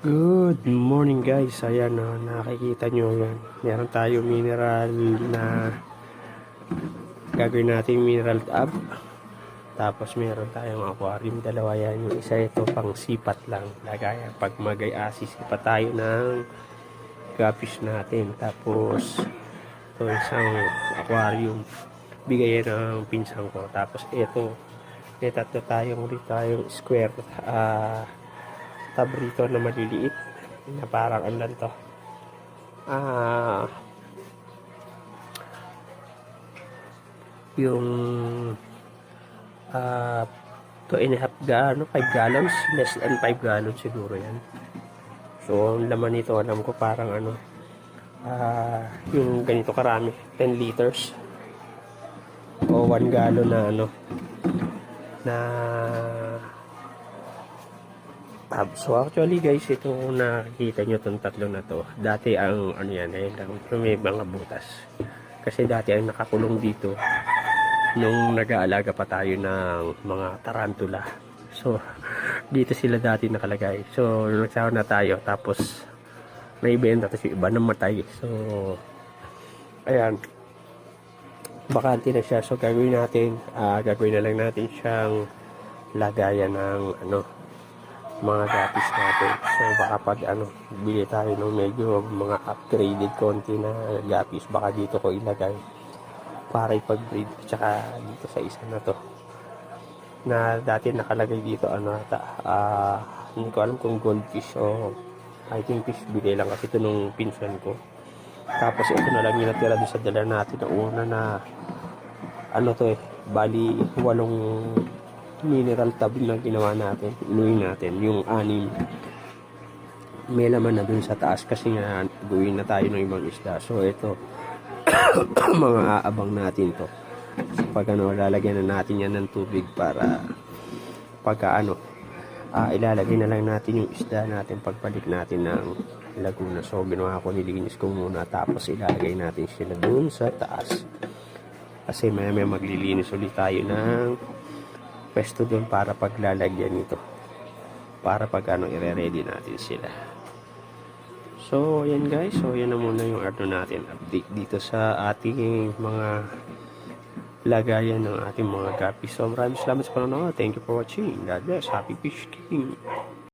Good morning guys. Ayan nakikita nyo yan. Meron tayo mineral na gagawin natin mineral tab. Tapos meron tayong aquarium. Dalawa yan. Yung isa ito pang sipat lang. Lagaya pag mag-ay-asi sipat tayo ng guppies natin. Tapos ito isang aquarium. Bigay ng pinsan ko. Tapos ito. May tatlo tayong square tab rito na maliliit na parang andan to yung 2.5 5 gallons, less than 5 gallons siguro yan. So ang laman nito alam ko parang yung ganito karami 10 liters o 1 gallon na na tab. So actually guys, ito nakikita nyo itong tatlo na to. Dati ang yan may mga butas. Kasi dati ay nakakulong dito nung nag-aalaga pa tayo ng mga tarantula. So dito sila dati nakalagay. So nagsawa na tayo tapos naibenta tapos yung iba namatay. So ayan, bakante na siya. So gagawin na lang natin siyang lagayan ng mga guppies natin. So baka pag bili tayo ng medyo mga upgraded konti na guppies, baka dito ko ilagay para ipag-breed. Tsaka dito sa isa na to na dati nakalagay dito hindi ko alam kung goldfish o I think fish, bigay lang kasi ito nung pinsan ko. Tapos ito na lang yung natira doon sa dala natin na una na bali 8 mineral tab na ginawa natin. Inuwi natin yung 6 may laman na dun sa taas kasi nga gawin na tayo ng ibang isda. So ito mga aabang natin to. So pag lalagyan na natin yan ng tubig para pagka ilalagay na lang natin yung isda natin pagbalik natin ng Laguna. So ginawa ko, nilinis ko muna tapos ilalagay natin sila dun sa taas kasi may maglilinis ulit tayo ng pwesto doon para paglalagyan nito para pag i-ready natin sila. So yan guys, so yan na muna yung natin update dito sa ating mga lagayan ng ating mga guppies. So maraming salamat sa panonood. Thank you for watching. God bless. Happy fishing.